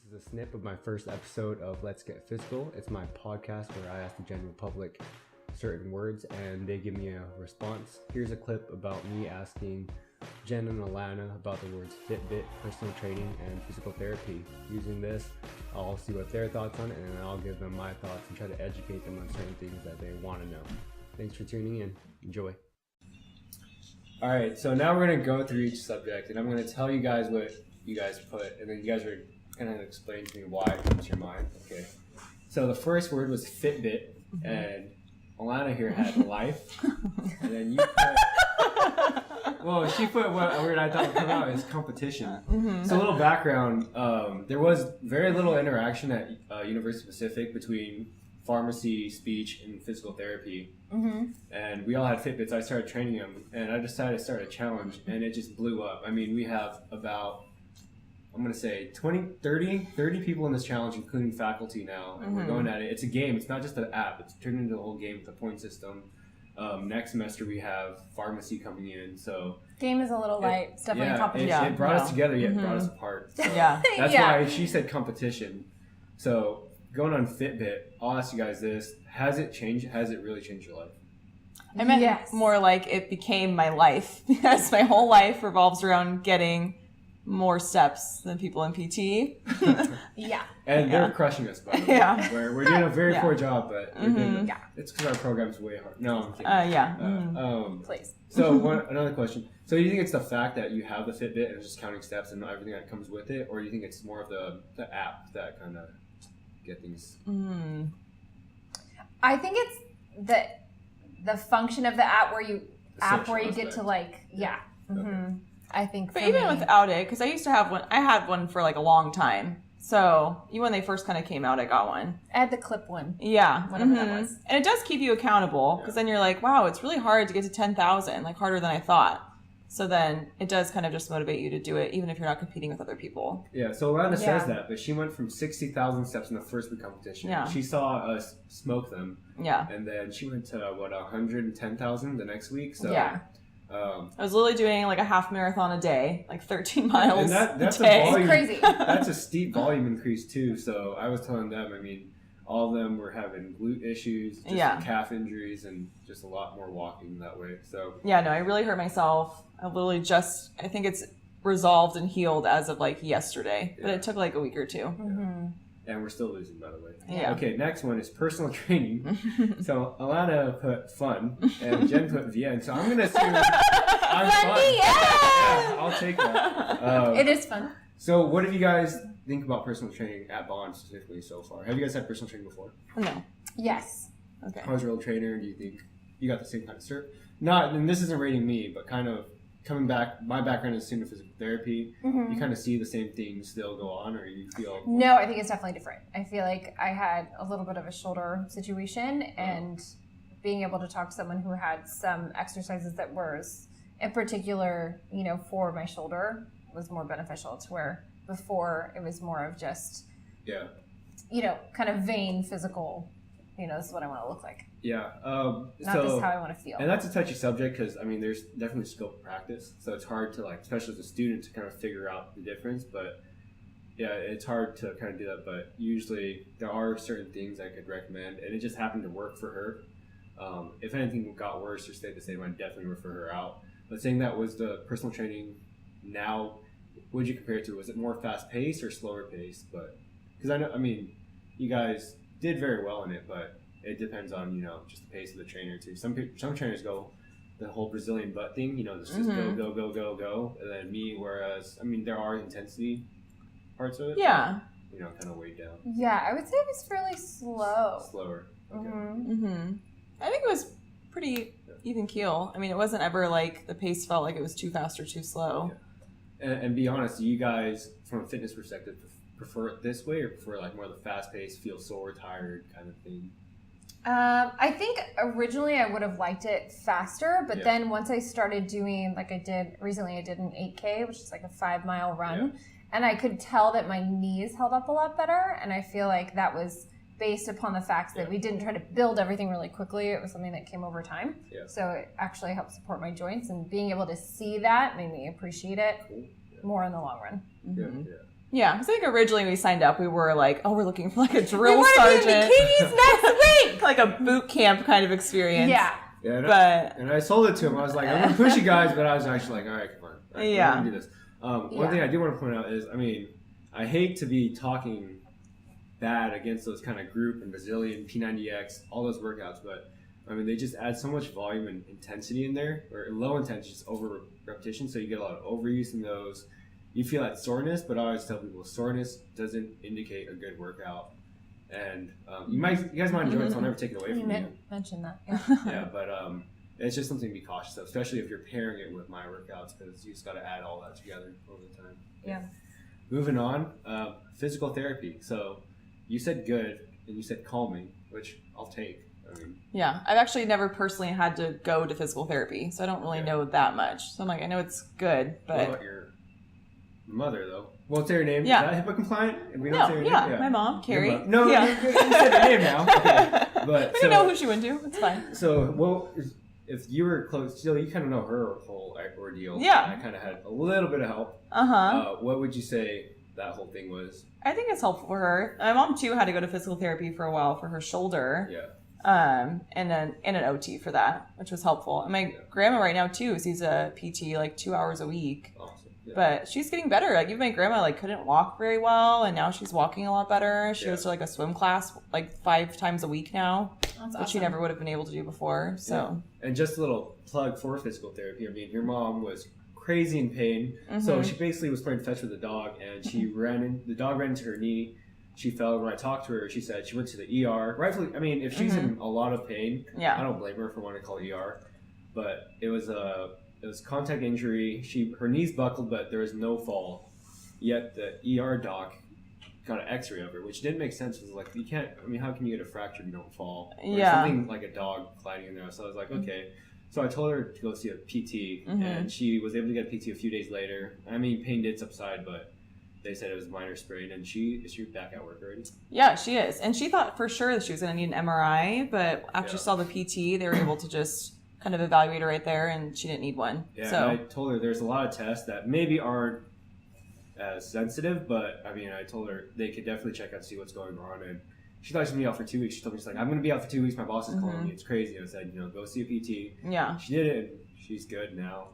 is a snip of my first episode of Let's Get Physical. It's my podcast where I ask the general public certain words and they give me a response. Here's a clip about me asking Jen and Alana about the words FitBit, personal training, and physical therapy. Using this, I'll see what their thoughts on it, and then I'll give them my thoughts and try to educate them on certain things that they want to know. Thanks for tuning in. Enjoy. All right, so now we're going to go through each subject, and I'm going to tell you guys what you guys put, and then you guys are going to explain to me why it comes to your mind. Okay. So the first word was FitBit, and Alana here had life, and then you put, well, she put what word I thought would come out is competition. Mm-hmm. So a little background, there was very little interaction at University Pacific between pharmacy, speech, and physical therapy. Mm-hmm. And we all had Fitbits. I started training them, and I decided to start a challenge, and it just blew up. I mean, we have about, I'm going to say 30 people in this challenge, including faculty now, and we're going at it. It's a game. It's not just an app. It's turned into a whole game with a point system. Next semester, we have pharmacy coming in, so... Game is a little light. It's definitely competition. It brought us together, yet it brought us apart. So that's why she said competition. So... Going on Fitbit, I'll ask you guys this. Has it changed? Has it really changed your life? I meant more like it became my life because my whole life revolves around getting more steps than people in PT. And they're crushing us, by the way. We're doing a very poor job, but we're doing it's because our program's way hard. No, I'm kidding. Please. So another question. So do you think it's the fact that you have the Fitbit and it's just counting steps and everything that comes with it? Or do you think it's more of the app that kind of... get things. I think it's the function of the app where you get to like I think. But even without it, because I used to have one. I had one for like a long time. So even when they first kind of came out, I got one. I had the clip one. Yeah, whatever that was. And it does keep you accountable because then you're like, wow, it's really hard to get to 10,000, like harder than I thought. So then it does kind of just motivate you to do it, even if you're not competing with other people. Yeah, so Alana says that, but she went from 60,000 steps in the first week competition. Yeah. She saw us smoke them. Yeah. And then she went to, 110,000 the next week. So, yeah. I was literally doing like a half marathon a day, like 13 miles and that's a day. Volume, it's crazy. That's a steep volume increase too. So I was telling them, I mean, all of them were having glute issues, just calf injuries, and just a lot more walking that way. So yeah, no, I really hurt myself. I think it's resolved and healed as of like yesterday, but it took like a week or two. Mm-hmm. And we're still losing, by the way. Yeah. Okay, next one is personal training. So Alana put fun, and Jen put Vien. So I'm going to assume I'm fun. Yeah, I'll take that. It is fun. So what do you guys think about personal training at Bond specifically so far? Have you guys had personal training before? No. Yes. Okay. How's your old trainer? Do you think you got the same kind of cert? Not, and this isn't rating me, but kind of coming back, my background is student physical therapy. You kind of see the same things still go on, or you feel... No, I think it's definitely different. I feel like I had a little bit of a shoulder situation, and being able to talk to someone who had some exercises that were, in particular, for my shoulder, was more beneficial to where before it was more of just, kind of vain physical, this is what I want to look like. Yeah. Not just how I want to feel. And that's a touchy subject because, I mean, there's definitely scope of practice. So it's hard to, especially as a student, to kind of figure out the difference. But, yeah, it's hard to kind of do that. But usually there are certain things I could recommend. And it just happened to work for her. If anything got worse or stayed the same, I'd definitely refer her out. But saying that was the personal training now, what would you compare it to? Was it more fast-paced or slower-paced? But because you guys did very well in it, but it depends on, just the pace of the trainer too. Some trainers go the whole Brazilian butt thing, just go, go, go, go, go. And then me, whereas, there are intensity parts of it. Yeah. But, kind of weighed down. Yeah, I would say it was fairly slow. Slower. Okay. I think it was pretty even keel. It wasn't ever like the pace felt like it was too fast or too slow. Yeah. And be honest, do you guys, from a fitness perspective, prefer it this way or prefer more of the fast-paced, feel sore, tired kind of thing? I think originally I would have liked it faster, but then once I started doing, like I did recently, I did an 8K, which is like a 5-mile run, and I could tell that my knees held up a lot better, and I feel like that was based upon the fact that we didn't try to build everything really quickly. It was something that came over time. Yeah. So it actually helped support my joints, and being able to see that made me appreciate it more in the long run. Mm-hmm. Yeah. Yeah, because I think originally we signed up, we were like, oh, we're looking for like a drill We sergeant. want to be in bikinis next week. Like a boot camp kind of experience. Yeah. Yeah, and I sold it to him. I was like, I'm going to push you guys, but I was actually like, all right, come on. I'm going to do this. One thing I do want to point out is, I mean, I hate to be talking bad against those kind of group and Brazilian, P90X, all those workouts, but I mean, they just add so much volume and intensity in there, or low intensity, just over repetition, so you get a lot of overuse in those. You feel that soreness, but I always tell people soreness doesn't indicate a good workout. And you guys might enjoy it, so I'll never take it away from you. Mention that. Yeah, but it's just something to be cautious of, especially if you're pairing it with my workouts, because you just got to add all that together over the time. Yeah. Moving on, physical therapy. So you said good, and you said calming, which I'll take. I mean, yeah, I've actually never personally had to go to physical therapy, so I don't really know that much. So I'm like, I know it's good, but... What about your mother, though? Won't say her name. Yeah. Is that HIPAA compliant? If we don't No, say her yeah, name? my mom, Carrie. No, yeah. you said her name now. Okay. But, we know who she went to. It's fine. So, if you were close, still, you kind of know her whole ordeal. Yeah. And I kind of had a little bit of help. What would you say that whole thing was? I think it's helpful for her. My mom, too, had to go to physical therapy for a while for her shoulder. Yeah. And an OT for that, which was helpful. And my grandma right now, too, sees a PT like 2 hours a week. Awesome. Yeah. But she's getting better. Like, even my grandma like couldn't walk very well, and now she's walking a lot better. She goes to like a swim class like 5 times a week now, which she never would have been able to do before. So, and just a little plug for physical therapy. I mean, your mom was crazy in pain, so she basically was playing fetch with the dog, and the dog ran into her knee. She fell. When I talked to her, she said she went to the ER. Rightfully, I mean, if she's in a lot of pain, I don't blame her for wanting to call ER. But it was contact injury. Her knees buckled, but there was no fall. Yet the ER doc got an X-ray of her, which didn't make sense. It was like, you can't. I mean, how can you get a fracture if you don't fall? Or something like a dog gliding in there. So I was like, okay. So I told her to go see a PT, and she was able to get a PT a few days later. I mean, pain did subside, but they said it was minor sprain, and she's back at work already. Yeah, she is. And she thought for sure that she was going to need an MRI, but after she saw the PT, they were able to just kind of evaluate her right there, and she didn't need one. Yeah, so and I told her there's a lot of tests that maybe aren't as sensitive, but I mean, I told her they could definitely check out and see what's going on. And she thought she was going to be out for 2 weeks. She told me, she's like, I'm going to be out for 2 weeks. My boss is calling me. It's crazy. I said, go see a PT. Yeah. She did it, and she's good now.